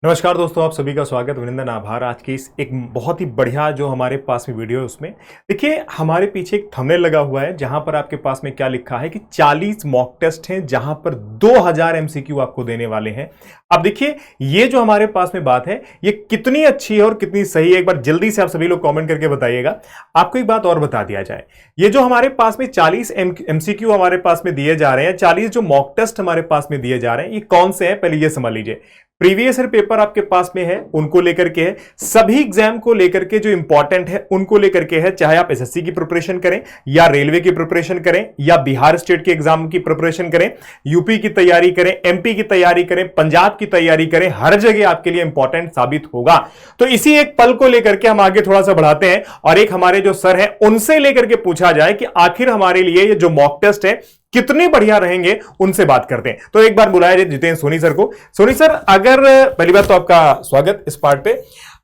नमस्कार दोस्तों, आप सभी का स्वागत, अभिनंदन, आभार। आज की इस एक बहुत ही बढ़िया जो हमारे पास में वीडियो है उसमें देखिए हमारे पीछे एक थंबनेल लगा हुआ है जहां पर आपके पास में क्या लिखा है कि 40 मॉक टेस्ट हैं जहां पर 2000 एमसीक्यू आपको देने वाले हैं। अब देखिए ये जो हमारे पास में बात है ये कितनी अच्छी है और कितनी सही है, एक बार जल्दी से आप सभी लोग कॉमेंट करके बताइएगा। आपको एक बात और बता दिया जाए, ये जो हमारे पास में 40 एमसीक्यू हमारे पास में दिए जा रहे हैं, 40 जो मॉक टेस्ट हमारे पास में दिए जा रहे हैं, ये कौन से हैं पहले ये समझ लीजिए। प्रीवियस ईयर पेपर आपके पास में है उनको लेकर के है, सभी एग्जाम को लेकर के जो इंपॉर्टेंट है उनको लेकर के है, चाहे आप एसएससी की प्रिपरेशन करें या रेलवे की प्रिपरेशन करें या बिहार स्टेट के एग्जाम की प्रिपरेशन करें, यूपी की तैयारी करें, एमपी की तैयारी करें, पंजाब की तैयारी करें, हर जगह आपके लिए इंपॉर्टेंट साबित होगा। तो इसी एक पल को लेकर के हम आगे थोड़ा सा बढ़ाते हैं और एक हमारे जो सर हैं उनसे लेकर के पूछा जाए कि आखिर हमारे लिए ये जो मॉक टेस्ट है कितने बढ़िया रहेंगे, उनसे बात करते हैं। तो एक बार बुलाया जाए जितेंद्र सोनी सर को। सोनी सर, अगर पहली बात तो आपका स्वागत इस पार्ट पे।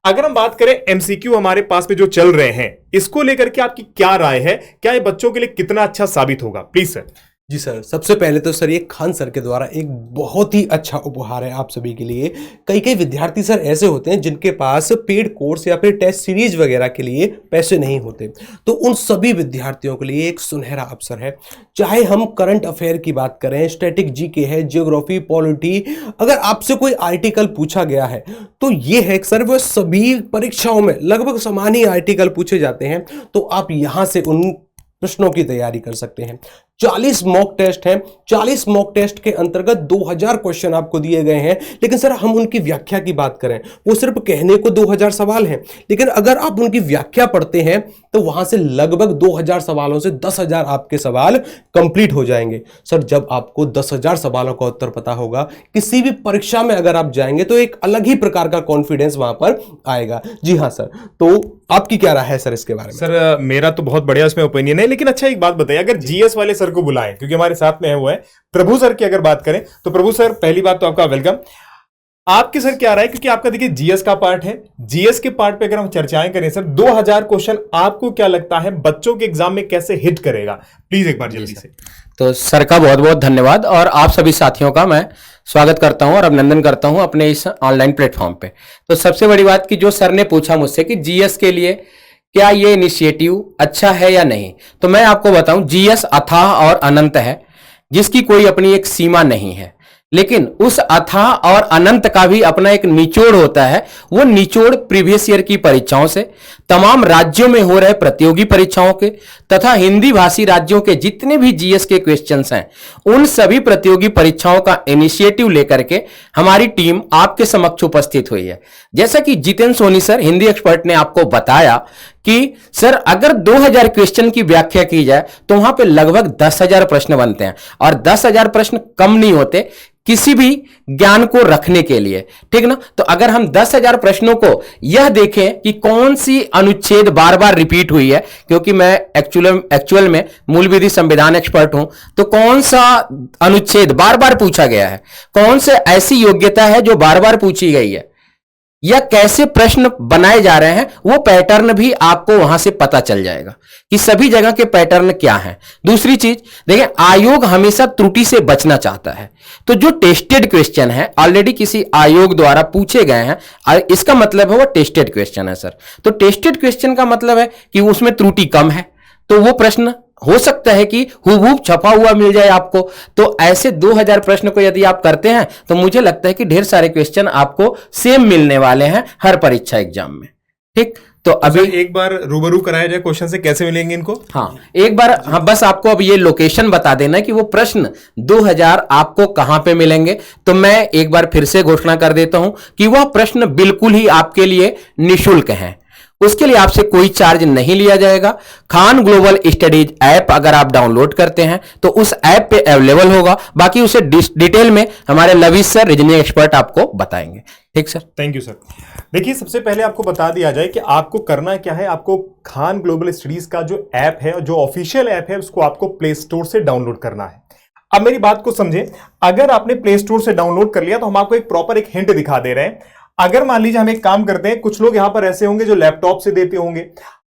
अगर हम बात करें एमसीक्यू हमारे पास में जो चल रहे हैं इसको लेकर के आपकी क्या राय है, क्या ये बच्चों के लिए कितना अच्छा साबित होगा, प्लीज सर। जी सर, सबसे पहले तो सर ये खान सर के द्वारा एक बहुत ही अच्छा उपहार है आप सभी के लिए। कई विद्यार्थी सर ऐसे होते हैं जिनके पास पेड कोर्स या फिर टेस्ट सीरीज वगैरह के लिए पैसे नहीं होते, तो उन सभी विद्यार्थियों के लिए एक सुनहरा अवसर है। चाहे हम करंट अफेयर की बात करें, स्टैटिक जीके है, ज्योग्राफी, पॉलिटी, अगर आपसे कोई आर्टिकल पूछा गया है तो ये है सर वो सभी परीक्षाओं में लगभग समान ही आर्टिकल पूछे जाते हैं, तो आप यहां से उन प्रश्नों की तैयारी कर सकते हैं। 40 मॉक टेस्ट हैं, 40 मॉक टेस्ट के अंतर्गत 2000 क्वेश्चन आपको दिए गए हैं। लेकिन सर हम उनकी व्याख्या की बात करें, वो सिर्फ कहने को 2000 सवाल हैं, लेकिन अगर आप उनकी व्याख्या पढ़ते हैं तो वहां से लगभग 2000 सवालों से 10,000 आपके सवाल कंप्लीट हो जाएंगे। सर जब आपको 10,000 सवालों का उत्तर पता होगा, किसी भी परीक्षा में अगर आप जाएंगे तो एक अलग ही प्रकार का कॉन्फिडेंस वहां पर आएगा। जी हाँ सर, तो आपकी क्या राय है सर इसके बारे में? सर मेरा तो बहुत बढ़िया इसमें ओपिनियन है, लेकिन अच्छा एक बात बताइए, अगर जीएस वाले सर को बुलाएं, क्योंकि हमारे साथ में है वो है प्रभु सर की अगर बात करें तो प्रभु सर पहली बात तो आपका वेलकम। आपके सर क्या राय है, क्योंकि आपका देखिए जीएस का पार्ट है, जीएस के पार्ट पे अगर हम चर्चाएं करें सर, 2000 क्वेश्चन आपको क्या लगता है बच्चों के एग्जाम में कैसे हिट करेगा, प्लीज एक बार जल्दी से। तो सर का बहुत बहुत धन्यवाद और आप सभी साथियों का मैं स्वागत करता हूं और अभिनंदन करता हूं अपने इस ऑनलाइन प्लेटफॉर्म पे। तो सबसे बड़ी बात कि जो सर ने पूछा मुझसे कि जीएस के लिए क्या ये इनिशिएटिव अच्छा है या नहीं, तो मैं आपको बताऊं जीएस अथाह और अनंत है, जिसकी कोई अपनी एक सीमा नहीं है। लेकिन उस अथाह और अनंत का भी अपना एक निचोड़ होता है। वो निचोड़ प्रीवियस ईयर की परीक्षाओं से, तमाम राज्यों में हो रहे प्रतियोगी परीक्षाओं के तथा हिंदी भाषी राज्यों के जितने भी जीएस के क्वेश्चंस हैं, उन सभी प्रतियोगी परीक्षाओं का इनिशिएटिव लेकर के हमारी टीम आपके समक्ष उपस्थित हुई है। जैसा कि जितेंद्र सोनी सर हिंदी एक्सपर्ट ने आपको बताया कि सर अगर 2000 क्वेश्चन की व्याख्या की जाए तो वहां पे लगभग 10,000 प्रश्न बनते हैं, और 10,000 प्रश्न कम नहीं होते किसी भी ज्ञान को रखने के लिए, ठीक ना। तो अगर हम 10,000 प्रश्नों को यह देखें कि कौन सी अनुच्छेद बार बार रिपीट हुई है, क्योंकि मैं एक्चुअल में मूल विधि संविधान एक्सपर्ट हूं, तो कौन सा अनुच्छेद बार बार पूछा गया है, कौन से ऐसी योग्यता है जो बार बार पूछी गई है, या कैसे प्रश्न बनाए जा रहे हैं, वो पैटर्न भी आपको वहां से पता चल जाएगा कि सभी जगह के पैटर्न क्या हैं। दूसरी चीज देखिए, आयोग हमेशा त्रुटि से बचना चाहता है, तो जो टेस्टेड क्वेश्चन है ऑलरेडी किसी आयोग द्वारा पूछे गए हैं, इसका मतलब है वो टेस्टेड क्वेश्चन है सर। तो टेस्टेड क्वेश्चन का मतलब है कि उसमें त्रुटि कम है, तो वो प्रश्न हो सकता है कि हुबहू छपा हुआ मिल जाए आपको। तो ऐसे 2000 प्रश्न को यदि आप करते हैं तो मुझे लगता है कि ढेर सारे क्वेश्चन आपको सेम मिलने वाले हैं हर परीक्षा एग्जाम में, ठीक। तो अभी एक बार रूबरू कराया जाए क्वेश्चन से, कैसे मिलेंगे इनको? हाँ, एक बार हाँ, बस आपको अब ये लोकेशन बता देना कि वो प्रश्न 2000 आपको कहां पे मिलेंगे। तो मैं एक बार फिर से घोषणा कर देता हूं कि वह प्रश्न बिल्कुल ही आपके लिए निःशुल्क हैं, उसके लिए आपसे कोई चार्ज नहीं लिया जाएगा। खान ग्लोबल स्टडीज ऐप अगर आप डाउनलोड करते हैं तो उस ऐप पे अवेलेबल होगा, बाकी उसे डिटेल में हमारे लविश सर रीजनिंग एक्सपर्ट आपको बताएंगे, ठीक सर। Thank you sir. देखिए सबसे पहले आपको बता दिया जाए कि आपको करना क्या है, आपको खान ग्लोबल स्टडीज का जो ऐप है, जो ऑफिशियल ऐप है, उसको आपको प्ले स्टोर से डाउनलोड करना है। अब मेरी बात को समझे, अगर आपने प्ले स्टोर से डाउनलोड कर लिया तो हम आपको एक प्रॉपर एक हिंट दिखा दे रहे हैं। अगर मान लीजिए हम एक काम करते हैं, कुछ लोग यहां पर ऐसे होंगे जो लैपटॉप से देते होंगे,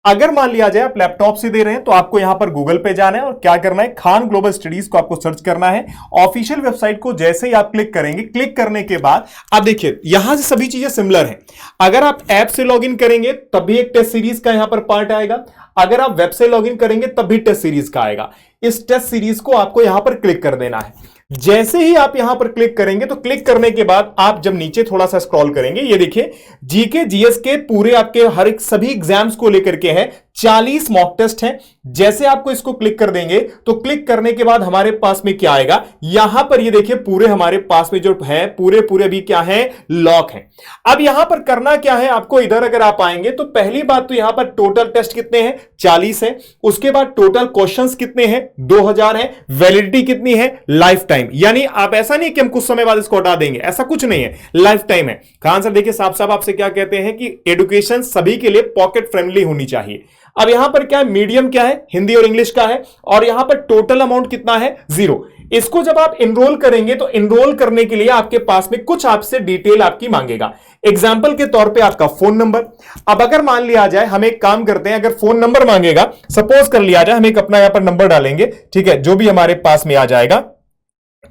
अगर मान लिया जाए आप लैपटॉप से दे रहे हैं तो आपको यहां पर गूगल पे जाना है और क्या करना है, खान ग्लोबल स्टडीज को आपको सर्च करना है। ऑफिशियल वेबसाइट को जैसे ही आप क्लिक करेंगे, क्लिक करने के बाद आप देखिए यहां से सभी चीजें सिमिलर हैं। अगर आप ऐप से लॉगिन करेंगे तब भी एक टेस्ट सीरीज का यहां पर पार्ट आएगा, अगर आप वेब से लॉगिन करेंगे तब भी टेस्ट सीरीज का आएगा। इस टेस्ट सीरीज को आपको यहां पर क्लिक कर देना है। जैसे ही आप यहां पर क्लिक करेंगे तो क्लिक करने के बाद आप जब नीचे थोड़ा सा स्क्रॉल करेंगे, ये देखिए जीके जीएस के पूरे आपके हर एक सभी एग्जाम्स को लेकर के हैं, 40 मॉक टेस्ट हैं। जैसे आपको इसको क्लिक कर देंगे तो क्लिक करने के बाद हमारे पास में क्या आएगा, यहां पर ये देखिए पूरे हमारे पास में जो है पूरे भी क्या है, लॉक है। अब यहां पर करना क्या है आपको, इधर अगर आप आएंगे तो पहली बात तो यहां पर टोटल टेस्ट कितने हैं, 40 है। उसके बाद टोटल क्वेश्चंस कितने हैं, 2000 है। वैलिडिटी कितनी है, लाइफ टाइम। यानी आप ऐसा नहीं कि हम कुछ समय बाद इसको हटा देंगे, ऐसा कुछ नहीं है, लाइफ टाइम है। खान सर देखिए साफ साफ आपसे क्या कहते हैं कि एजुकेशन सभी के लिए पॉकेट फ्रेंडली होनी चाहिए। अब यहां पर क्या है, मीडियम क्या है, हिंदी और इंग्लिश का है, और यहां पर टोटल अमाउंट कितना है, 0। इसको जब आप इनरोल करेंगे तो इनरोल करने के लिए आपके पास में कुछ आपसे डिटेल आपकी मांगेगा। एग्जाम्पल के तौर पे आपका फोन नंबर। अब अगर मान लिया जाए, हम एक काम करते हैं, अगर फोन नंबर मांगेगा, सपोज कर लिया जाए हम एक अपना यहां पर नंबर डालेंगे, ठीक है, जो भी हमारे पास में आ जाएगा।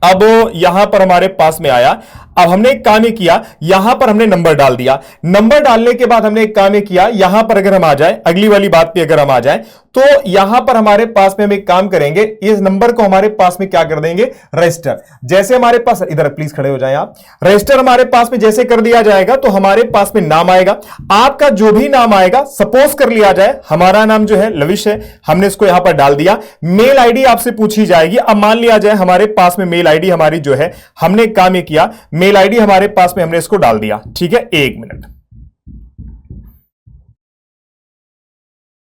अब यहां पर हमारे पास में आया, अब हमने एक काम ही किया, यहां पर हमने नंबर डाल दिया। नंबर डालने के बाद हमने एक काम ही किया, यहां पर अगर हम आ जाए, अगली वाली बात पे अगर हम आ जाए तो यहां पर हमारे पास में हम एक काम करेंगे, इस नंबर को हमारे पास में क्या कर देंगे, रजिस्टर। जैसे हमारे पास, इधर प्लीज खड़े हो जाएं आप, रजिस्टर हमारे पास में जैसे कर दिया जाएगा तो हमारे पास में नाम आएगा। आपका जो भी नाम आएगा, सपोज कर लिया जाए हमारा नाम जो है लविश है, हमने इसको यहां पर डाल दिया। मेल आईडी आपसे पूछी जाएगी। अब मान लिया जाए हमारे पास में मेल आईडी हमारी जो है, हमने एक काम ही किया, मेल आईडी हमारे पास में हमने इसको डाल दिया, ठीक है, 1 मिनट।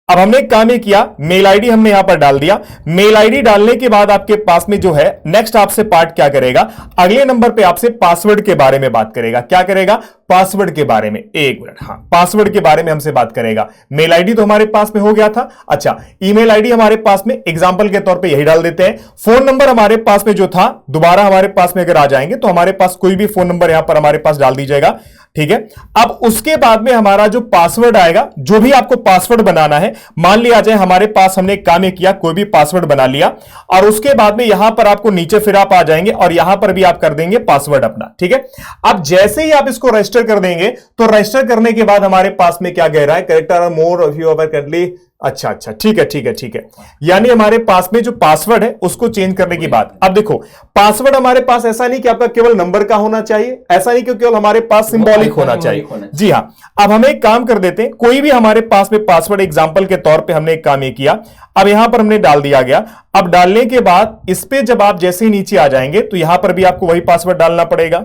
अब हमने एक काम ही किया, मेल आईडी हमने यहां पर डाल दिया। मेल आईडी डालने के बाद आपके पास में जो है नेक्स्ट आपसे पार्ट क्या करेगा, अगले नंबर पे आपसे पासवर्ड के बारे में बात करेगा। क्या करेगा, पासवर्ड के बारे में, 1 मिनट, हाँ, पासवर्ड के बारे में हमसे बात करेगा। मेल आईडी तो हमारे पास में हो गया था। अच्छा, ईमेल आईडी हमारे पास में एग्जांपल के तौर पे यही डाल देते हैं। फोन नंबर हमारे पास में जो था, दोबारा हमारे पास में अगर आ जाएंगे तो हमारे पास कोई भी फोन नंबर यहां पर हमारे पास डाल दीजिएगा, ठीक है। अब उसके बाद में हमारा जो पासवर्ड आएगा, जो भी आपको पासवर्ड बनाना है, मान लिया जाए हमारे पास हमने एक काम किया, कोई भी पासवर्ड बना लिया, और उसके बाद में यहां पर आपको नीचे फिर आप आ जाएंगे और यहां पर भी आप कर देंगे पासवर्ड अपना, ठीक है। अब जैसे ही आप इसको रजिस्टर कर देंगे तो रजिस्टर करने के बाद हमारे पास में क्या कह रहा है, करेक्टर मोर ऑफ यू करली। अच्छा, ठीक है। यानी हमारे पास में जो पासवर्ड है उसको चेंज करने की बात। अब देखो, पासवर्ड हमारे पास ऐसा नहीं कि आपका केवल नंबर का होना चाहिए, ऐसा नहीं कि केवल हमारे पास सिंबॉलिक होना चाहिए। जी हाँ, अब हम एक काम कर देते हैं, कोई भी हमारे पास में पासवर्ड, एग्जांपल के तौर पे हमने एक काम ये किया, अब यहां पर हमने डाल दिया गया। अब डालने के बाद इस पे जब आप जैसे ही नीचे आ जाएंगे तो यहां पर भी आपको वही पासवर्ड डालना पड़ेगा,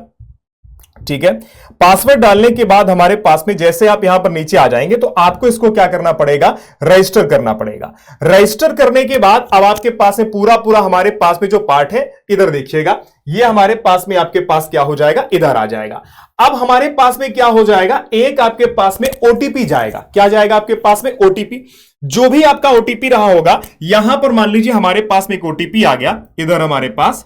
ठीक है। पासवर्ड डालने के बाद हमारे पास में जैसे आप यहां पर नीचे आ जाएंगे तो आपको इसको क्या करना पड़ेगा, रजिस्टर करना पड़ेगा। रजिस्टर करने के बाद अब आपके पास में पूरा हमारे पास में जो पार्ट है, इधर देखिएगा, ये हमारे पास में आपके पास क्या हो जाएगा, इधर आ जाएगा। अब हमारे पास में क्या हो जाएगा, एक आपके पास में ओटीपी जाएगा। क्या जाएगा आपके पास में, ओटीपी। जो भी आपका ओटीपी रहा होगा, यहां पर मान लीजिए हमारे पास में एक ओटीपी आ गया, इधर हमारे पास।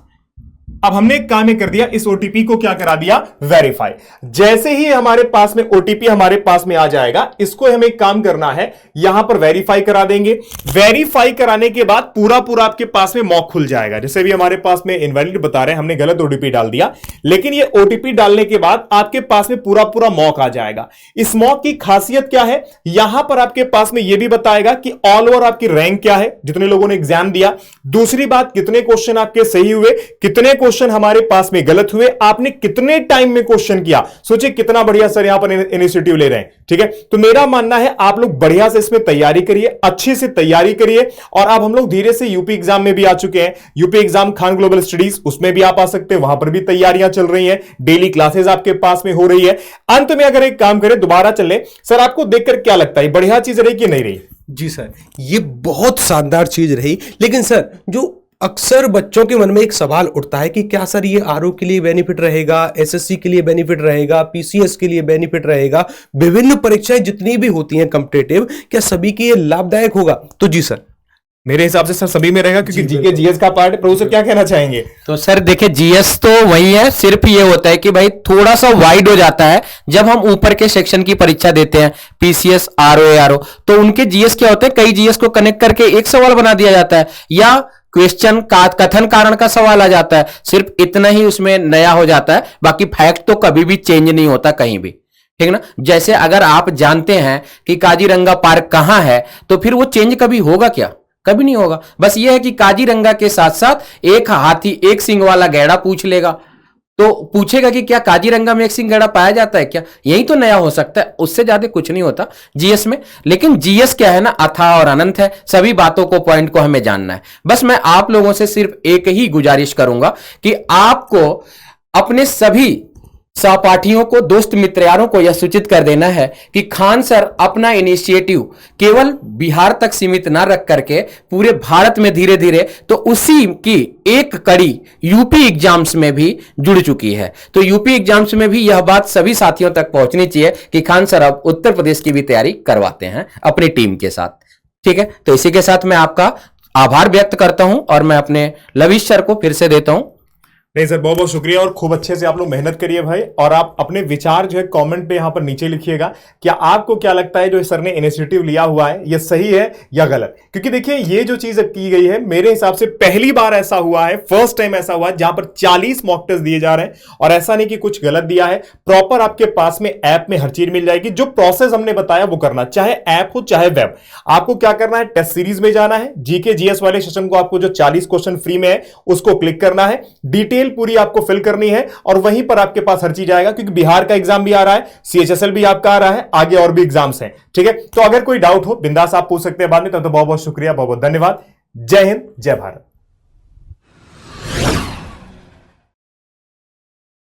अब हमने एक काम कर दिया, इस ओटीपी को क्या करा दिया, वेरीफाई। जैसे ही हमारे पास में ओटीपी हमारे पास में आ जाएगा, इसको हमें एक काम करना है, यहां पर वेरीफाई करा देंगे। वेरीफाई कराने के बाद पूरा आपके पास में मॉक खुल जाएगा। जैसे भी हमारे पास में इनवैलिड बता रहे हैं, हमने गलत ओटीपी डाल दिया, लेकिन ये ओटीपी डालने के बाद आपके पास में पूरा मॉक आ जाएगा। इस मॉक की खासियत क्या है, यहां पर आपके पास में यह भी बताएगा कि ऑल ओवर आपकी रैंक क्या है, जितने लोगों ने एग्जाम दिया। दूसरी बात, कितने क्वेश्चन आपके सही हुए, कितने क्वेश्चन हमारे पास में गलत हुए, आपने कितने टाइम में क्वेश्चन किया। सोचिए कितना बढ़िया सर यहां पर इनिशिएटिव ले रहे हैं, ठीक है। तो मेरा मानना है आप लोग बढ़िया से इसमें तैयारी करिए, अच्छे से तैयारी करिए। और अब हम लोग धीरे से यूपी एग्जाम में भी आ चुके हैं, UP exam Khan global studies, उसमें भी आप आ सकते हैं, वहां पर भी तैयारियां चल रही हैं, डेली क्लासेस आपके पास में हो रही है। अंत में अगर एक काम करें, दोबारा चले, सर आपको देखकर क्या लगता है, बढ़िया चीज रही कि नहीं रही? जी सर, ये बहुत शानदार चीज रही। लेकिन सर, जो अक्सर बच्चों के मन में एक सवाल उठता है कि क्या सर ये आरओ के लिए बेनिफिट रहेगा, एसएससी के लिए बेनिफिट रहेगा, पीसीएस के लिए बेनिफिट रहेगा, विभिन्न परीक्षाएं जितनी भी होती हैं कॉम्पिटिटिव, क्या सभी के लिए लाभदायक होगा? तो जी सर, मेरे हिसाब से सर सभी में रहेगा, क्योंकि जीके जीएस का पार्ट है। प्रोफेसर क्या कहना चाहेंगे? तो सर देखिए, जीएस तो वही है, सिर्फ ये होता है कि भाई थोड़ा सा वाइड हो जाता है जब हम ऊपर के सेक्शन की परीक्षा देते हैं, पीसीएस, आरओ, तो उनके जीएस क्या होते हैं, कई जीएस को कनेक्ट करके एक सवाल बना दिया जाता है, या क्वेश्चन का कथन कारण का सवाल आ जाता है। सिर्फ इतना ही उसमें नया हो जाता है, बाकी फैक्ट तो कभी भी चेंज नहीं होता कहीं भी, ठीक ना। जैसे अगर आप जानते हैं कि काजीरंगा पार्क कहां है, तो फिर वो चेंज कभी होगा क्या? कभी नहीं होगा। बस ये है कि काजीरंगा के साथ साथ एक हाथी एक सींग वाला गैड़ा पूछ लेगा, तो पूछेगा कि क्या काजीरंगा में एक सिंह गैड़ा पाया जाता है क्या? यही तो नया हो सकता है, उससे ज्यादा कुछ नहीं होता जीएस में। लेकिन जीएस क्या है ना, अथाह और अनंत है, सभी बातों को, पॉइंट को हमें जानना है। बस मैं आप लोगों से सिर्फ एक ही गुजारिश करूंगा कि आपको अपने सभी सहपाठियों को, दोस्त मित्र यारों को यह सूचित कर देना है कि खान सर अपना इनिशिएटिव केवल बिहार तक सीमित ना रख करके पूरे भारत में धीरे धीरे, तो उसी की एक कड़ी यूपी एग्जाम्स में भी जुड़ चुकी है। तो यूपी एग्जाम्स में भी यह बात सभी साथियों तक पहुंचनी चाहिए कि खान सर अब उत्तर प्रदेश की भी तैयारी करवाते हैं अपनी टीम के साथ, ठीक है। तो इसी के साथ मैं आपका आभार व्यक्त करता हूं और मैं अपने लविश सर को फिर से देता हूं। नहीं सर, बहुत बहुत शुक्रिया, और खूब अच्छे से आप लोग मेहनत करिए भाई। और आप अपने विचार जो है कमेंट पे यहाँ पर नीचे लिखिएगा, क्या आपको क्या लगता है जो सर ने इनिशिएटिव लिया हुआ है ये सही है या गलत। क्योंकि देखिए ये जो चीज की गई है, मेरे हिसाब से पहली बार ऐसा हुआ है, फर्स्ट टाइम ऐसा हुआ है जहां पर 40 मॉक टेस्ट दिए जा रहे हैं। और ऐसा नहीं कि कुछ गलत दिया है, प्रॉपर आपके पास में ऐप में हर चीज मिल जाएगी। जो प्रोसेस हमने बताया वो करना, चाहे ऐप हो चाहे वेब। आपको क्या करना है, टेस्ट सीरीज में जाना है, जीके जीएस वाले सेशन को आपको जो 40 क्वेश्चन फ्री में है उसको क्लिक करना है, डिटेल पूरी आपको फिल करनी है, और वहीं पर आपके पास हर चीज आएगा। क्योंकि बिहार का एग्जाम भी आ रहा है, सीएचएसएल भी आपका आ रहा है, आगे और भी एग्जाम्स हैं, ठीक है। तो अगर कोई डाउट हो बिंदास आप पूछ सकते हैं बाद में। तब तो बहुत बहुत शुक्रिया, बहुत बहुत धन्यवाद। जय हिंद, जय भारत।